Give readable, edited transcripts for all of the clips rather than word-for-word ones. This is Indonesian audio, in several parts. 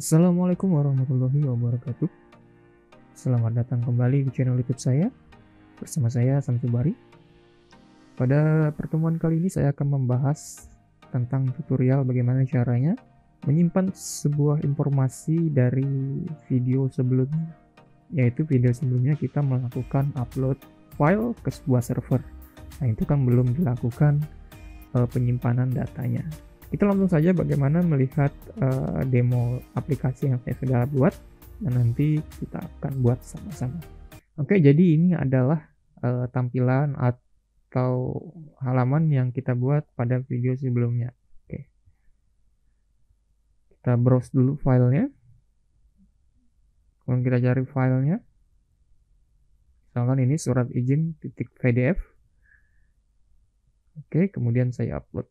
Assalamualaikum warahmatullahi wabarakatuh. Selamat datang kembali di channel YouTube saya. Bersama saya Samsul Bari. Pada pertemuan kali ini saya akan membahas tentang tutorial bagaimana caranya menyimpan sebuah informasi dari video sebelumnya. Yaitu video sebelumnya kita melakukan upload file ke sebuah server. Nah, itu kan belum dilakukan penyimpanan datanya. Kita langsung saja bagaimana melihat demo aplikasi yang saya sudah buat, dan nanti kita akan buat sama-sama. Oke, jadi ini adalah tampilan atau halaman yang kita buat pada video sebelumnya. Oke, kita browse dulu filenya, kemudian kita cari filenya. Misalkan ini surat izin .pdf. Oke, kemudian saya upload.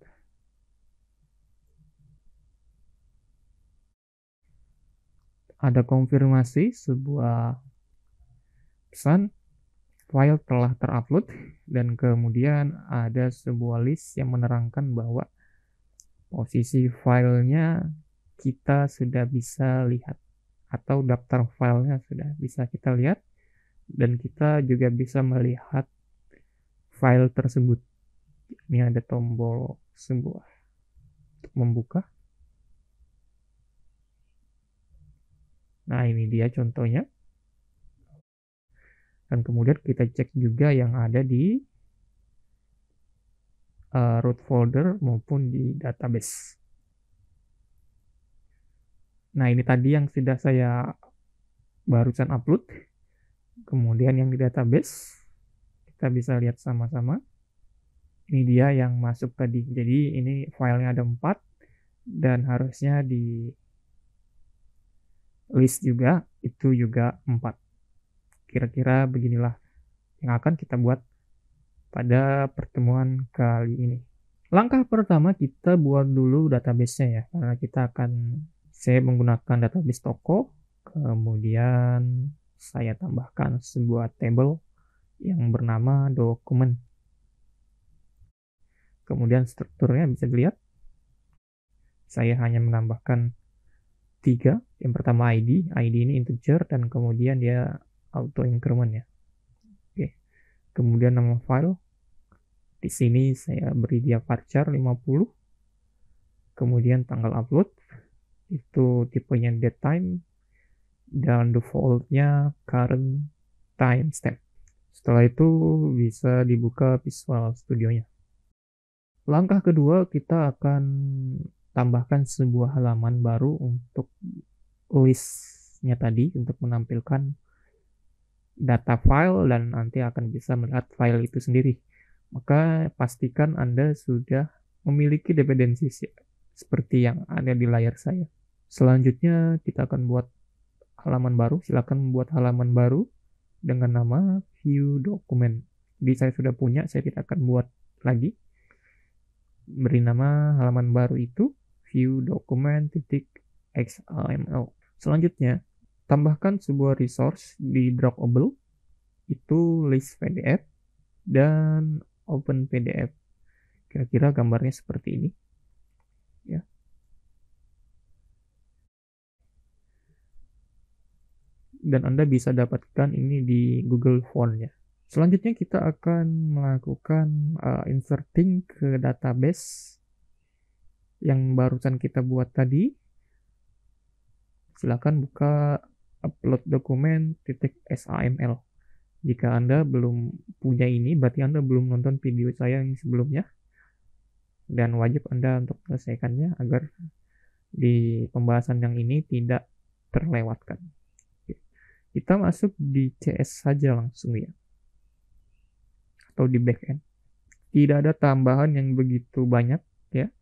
Ada konfirmasi sebuah pesan file telah terupload, dan kemudian ada sebuah list yang menerangkan bahwa posisi filenya kita sudah bisa lihat, atau daftar filenya sudah bisa kita lihat, dan kita juga bisa melihat file tersebut. Ini ada tombol sebuah untuk membuka. Nah, ini dia contohnya. Dan kemudian kita cek juga yang ada di root folder maupun di database. Nah, ini tadi yang sudah saya barusan upload. Kemudian yang di database kita bisa lihat sama-sama. Ini dia yang masuk tadi. Jadi ini filenya ada 4, dan harusnya di list juga itu juga 4. Kira-kira beginilah yang akan kita buat pada pertemuan kali ini. Langkah pertama, kita buat dulu database-nya ya, karena saya menggunakan database toko. Kemudian saya tambahkan sebuah table yang bernama dokumen. Kemudian strukturnya bisa dilihat, saya hanya menambahkan 3. Yang pertama ID ini integer, dan kemudian dia auto increment ya. Oke. Kemudian nama file, di sini saya beri dia varchar 50. Kemudian tanggal upload itu tipenya datetime, dan defaultnya current timestamp. Setelah itu bisa dibuka Visual Studio-nya. Langkah kedua, kita akan tambahkan sebuah halaman baru untuk listnya tadi, untuk menampilkan data file, dan nanti akan bisa melihat file itu sendiri. Maka pastikan Anda sudah memiliki dependensi seperti yang ada di layar saya. Selanjutnya kita akan buat halaman baru. Silakan buat halaman baru dengan nama view document. Jadi saya sudah punya, saya tidak akan buat lagi. Beri nama halaman baru itu view document.xml. Selanjutnya, tambahkan sebuah resource di Drawable, itu list PDF dan open PDF. Kira-kira gambarnya seperti ini ya. Dan Anda bisa dapatkan ini di Google Font ya. Selanjutnya kita akan melakukan inserting ke database yang barusan kita buat tadi. Silakan buka upload dokumen.xaml. Jika Anda belum punya ini, berarti Anda belum nonton video saya yang sebelumnya, dan wajib Anda untuk menyelesaikannya agar di pembahasan yang ini tidak terlewatkan. Kita masuk di CS saja langsung ya, atau di backend. Tidak ada tambahan yang begitu banyak ya.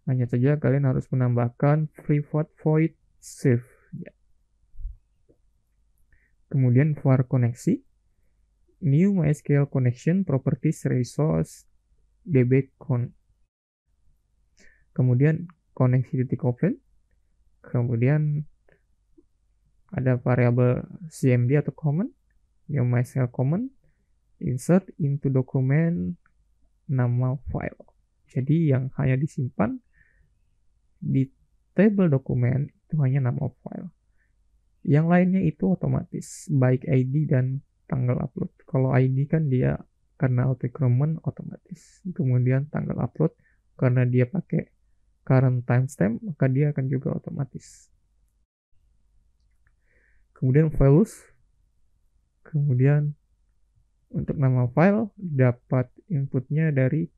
Hanya saja kalian harus menambahkan private void save ya. Kemudian var koneksi, new MySQL connection properties resource db-con. Kemudian koneksi titik open. Kemudian ada variabel cmd atau common, new MySQL common, insert into document nama file. Jadi yang hanya disimpan di table dokumen itu itu hanya nama file. Yang lainnya itu otomatis, baik ID dan tanggal upload. Kalau ID kan dia karena auto increment otomatis. Kemudian tanggal upload karena dia pakai current timestamp, maka dia akan juga otomatis. Kemudian values. Kemudian untuk nama file dapat inputnya dari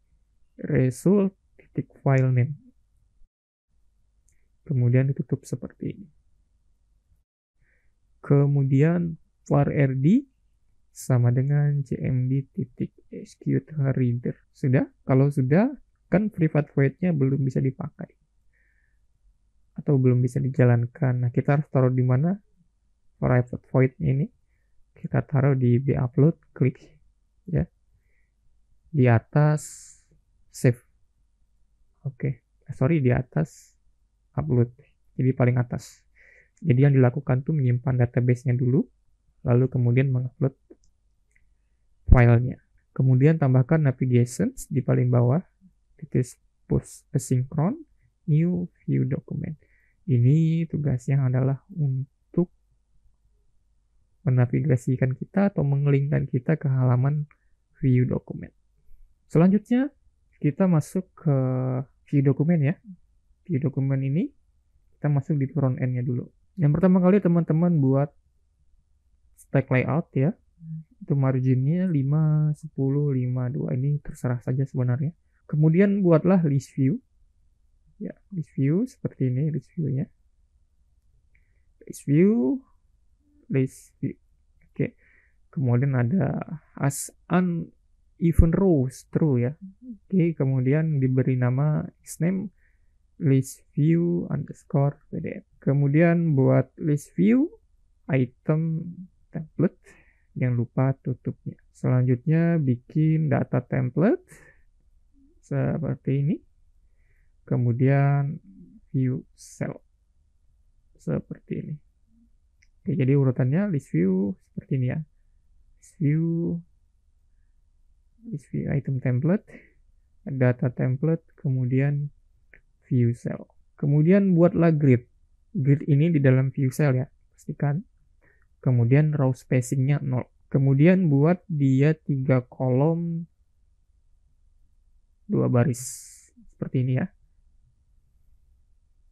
result.file name. Kemudian ditutup seperti ini. Kemudian var rd sama dengan cmd.execute reader. Sudah? Kalau sudah, kan private void-nya belum bisa dipakai atau belum bisa dijalankan. Nah, kita harus taruh di mana private void ini? Kita taruh di bupload, klik ya di atas save. Oke, sorry, di atas upload, jadi paling atas. Jadi yang dilakukan tuh menyimpan database-nya dulu, lalu kemudian mengupload filenya. Kemudian tambahkan navigations di paling bawah, titik post asynchron new view document. Ini tugasnya adalah untuk menavigasikan kita atau mengelingkan kita ke halaman view document. Selanjutnya kita masuk ke view document ya. View document ini kita masuk di front end-nya dulu. Yang pertama kali teman-teman buat stack layout ya. Itu marginnya 5, 10, 5, 2. Ini terserah saja sebenarnya. Kemudian buatlah list view. Ya, list view seperti ini list view-nya. List view. Oke. Kemudian ada as uneven rows true ya. Oke, kemudian diberi nama name list view underscore pdf. Kemudian buat list view item template, jangan lupa tutupnya. Selanjutnya bikin data template seperti ini. Kemudian view cell seperti ini. Oke, jadi urutannya list view seperti ini ya. List view item template, data template, kemudian view cell. Kemudian buatlah grid. Grid ini di dalam view cell ya, pastikan. Kemudian row spacingnya 0. Kemudian buat dia 3 kolom 2 baris seperti ini ya.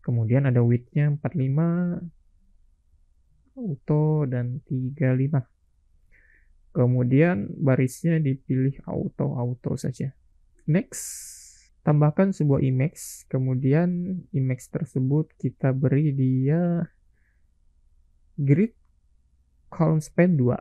Kemudian ada width-nya 45, auto, dan 35. Kemudian barisnya dipilih auto saja. Next, tambahkan sebuah image. Kemudian image tersebut kita beri dia grid column span 2.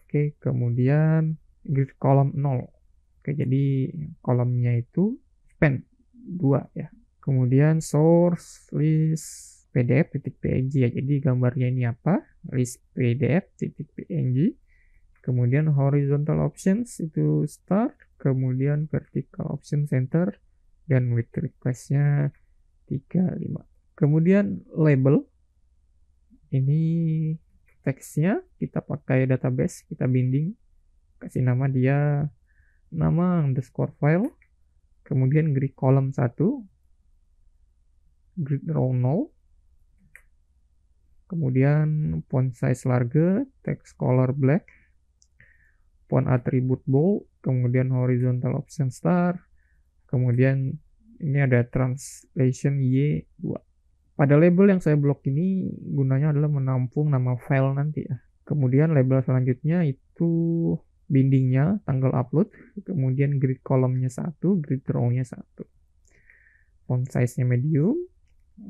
Oke, kemudian grid column 0. Oke, jadi kolomnya itu span 2 ya. Kemudian source list pdf.png ya. Jadi gambarnya ini apa? List pdf.png. Kemudian horizontal options itu start, kemudian vertical option center, dan width request-nya 35. Kemudian label. Ini teksnya kita pakai database, kita binding, kasih nama dia nama underscore file. Kemudian grid column 1, grid row 0, kemudian font size large, text color black, font attribute bold, kemudian horizontal option star, kemudian ini ada translation Y2. Pada label yang saya blok ini gunanya adalah menampung nama file nanti ya. Kemudian label selanjutnya itu bindingnya tanggal upload, kemudian grid kolomnya 1, grid row-nya 1. Font size-nya medium,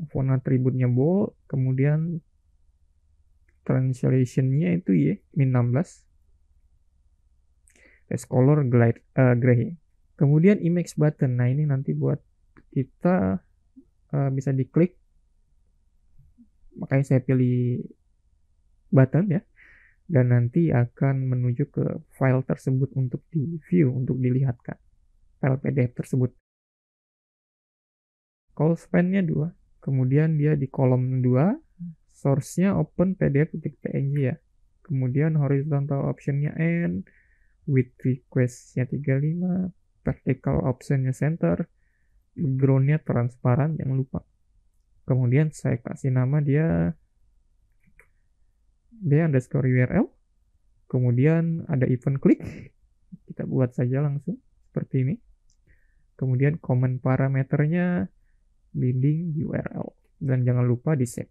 font attribute-nya bold, kemudian translation-nya itu ya -16. Text color gray. Kemudian image button. Nah, ini nanti buat kita bisa diklik. Makanya saya pilih button ya. Dan nanti akan menuju ke file tersebut untuk di view, untuk dilihatkan. File PDF tersebut. Call span-nya 2. Kemudian dia di kolom 2. Source-nya open pdf.png ya. Kemudian horizontal option-nya N. Width request-nya 35. Vertical option-nya center. Background-nya transparan, jangan lupa. Kemudian saya kasih nama dia b_url. Kemudian ada event klik, kita buat saja langsung seperti ini. Kemudian komen parameternya binding URL, dan jangan lupa di save.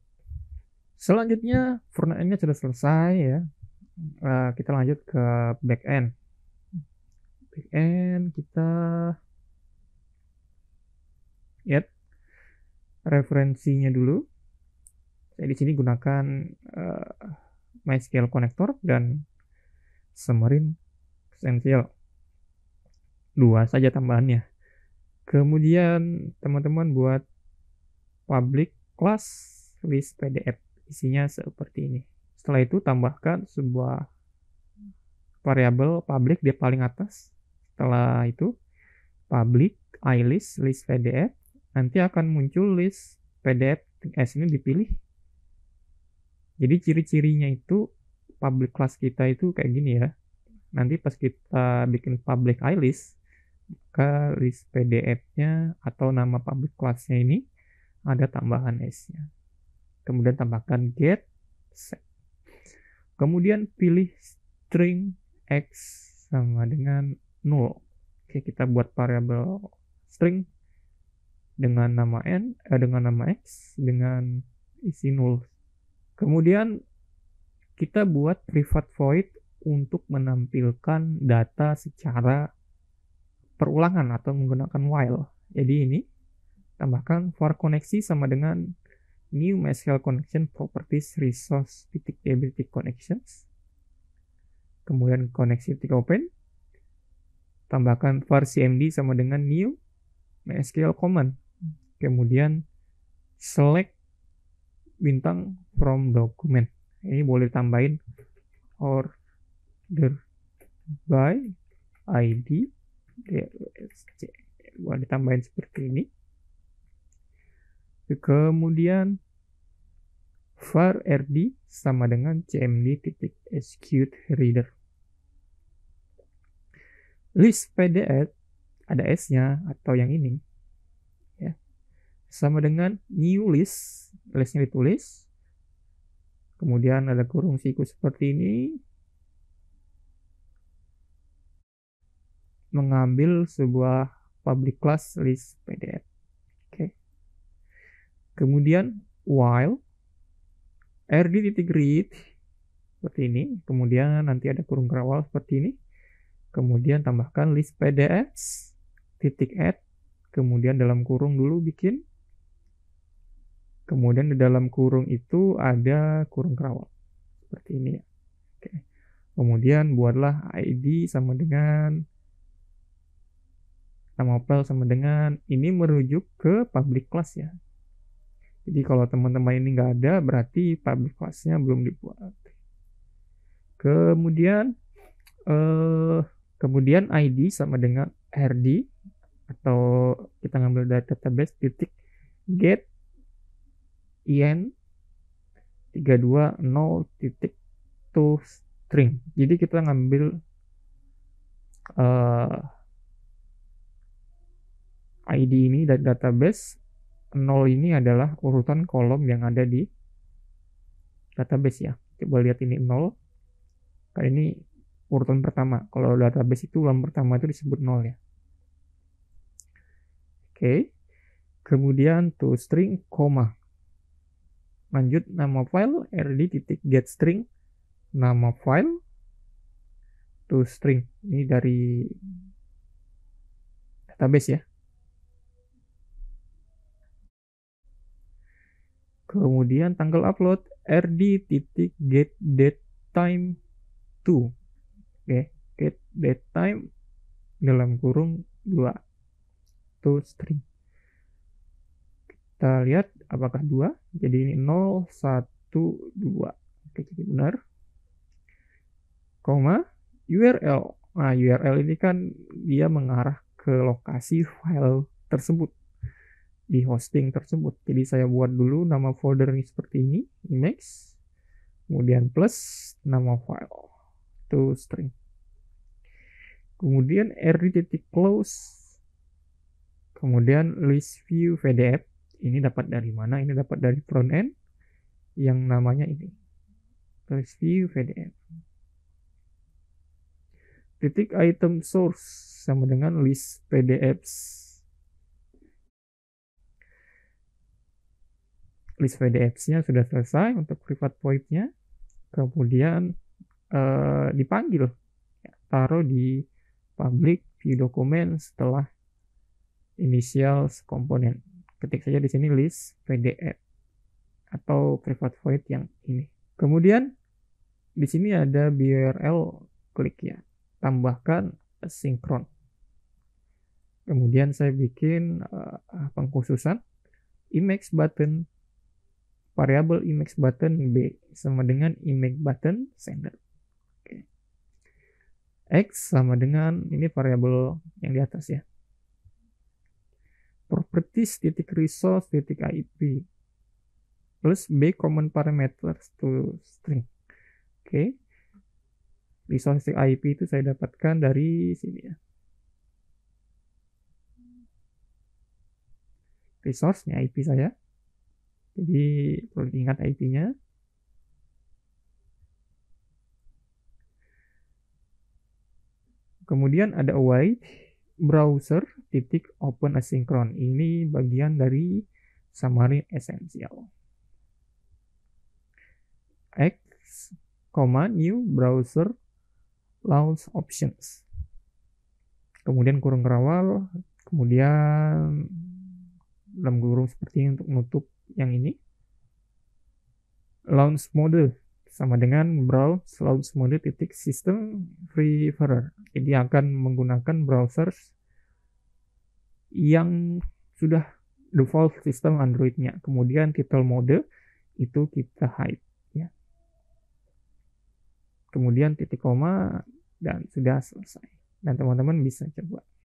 Selanjutnya front-end-nya sudah selesai ya. Kita lanjut ke back-end. Back-end kita lihat referensinya dulu. Saya di sini gunakan MySQL Connector dan Xamarin Essential. 2 saja tambahannya. Kemudian teman-teman buat public class list PDF. Isinya seperti ini. Setelah itu tambahkan sebuah variabel public di paling atas. Setelah itu public ilist list PDF. Nanti akan muncul list PDF S ini dipilih. Jadi ciri-cirinya itu public class kita itu kayak gini ya. Nanti pas kita bikin public ilist, maka list PDF-nya atau nama public class-nya ini ada tambahan S-nya. Kemudian tambahkan get set. Kemudian pilih string X sama dengan 0. Oke, kita buat variabel string dengan nama dengan nama X dengan isi 0. Kemudian kita buat private void untuk menampilkan data secara perulangan atau menggunakan while. Jadi ini tambahkan for koneksi sama dengan new MySQL connection properties resource .db connections. Kemudian koneksi open. Tambahkan var cmd sama dengan new MySQL command. Kemudian select bintang from document. Ini boleh tambahin order by ID DOSC. Boleh ditambahin seperti ini. Kemudian var rd sama dengan cmd.execute reader. List PDF ada S-nya atau yang ini ya. Sama dengan new list, listnya ditulis. Kemudian ada kurung siku seperti ini. Mengambil sebuah public class list PDF. Oke. Kemudian while rd.read seperti ini. Kemudian nanti ada kurung kerawal seperti ini. Kemudian tambahkan list PDF .add. Kemudian dalam kurung dulu bikin. Kemudian di dalam kurung itu ada kurung kerawal seperti ini ya. Oke. Kemudian buatlah ID sama dengan nama file sama dengan ini merujuk ke public class ya. Jadi kalau teman-teman ini nggak ada, berarti public class-nya belum dibuat. Kemudian ID sama dengan rd atau kita ngambil database .get in 320.toString. Jadi kita ngambil ID ini dari database. 0 ini adalah urutan kolom yang ada di database ya. Coba lihat ini 0. Kali ini urutan pertama. Kalau database itu ulang pertama itu disebut 0 ya. Oke. Kemudian toString, koma. Lanjut nama file rd.getString, nama file toString. Ini dari database ya. Kemudian tanggal upload rd.getDatetime2. Oke, getDatetime dalam kurung 2 toString. Kita lihat apakah 2. Jadi ini 0, 1, 2. Oke, jadi benar. Koma URL. Nah, URL ini kan dia mengarah ke lokasi file tersebut di hosting tersebut. Jadi saya buat dulu nama folder ini seperti ini, image, kemudian plus nama file toString. Kemudian rd.close, kemudian list view PDF. Ini dapat dari mana? Ini dapat dari front end yang namanya ini, list view PDF. Titik item source sama dengan list PDFs. List PDFs-nya sudah selesai untuk private void-nya. Kemudian dipanggil, taruh di public view document setelah initial komponen. Ketik saja di sini list PDF atau private void yang ini. Kemudian di sini ada BURL, klik ya, tambahkan asynchron. Kemudian saya bikin pengkhususan image button, variabel image button B sama dengan image button sender. Oke. X sama dengan ini variabel yang di atas ya. Properties titik resource titik IP plus B common parameters to string. Oke. Resource IP itu saya dapatkan dari sini ya. Resource-nya IP saya. Jadi perlu diingat IP-nya. Kemudian ada await browser titik open asynchron. Ini bagian dari Xamarin Essential. X, new browser launch options. Kemudian kurung kerawal, kemudian dalam kurung seperti ini untuk menutup yang ini. Launch mode sama dengan browse launch mode titik system preferred. Jadi akan menggunakan browser yang sudah default sistem Android-nya. Kemudian title mode itu kita hide ya. Kemudian titik koma dan sudah selesai. Dan teman-teman bisa coba.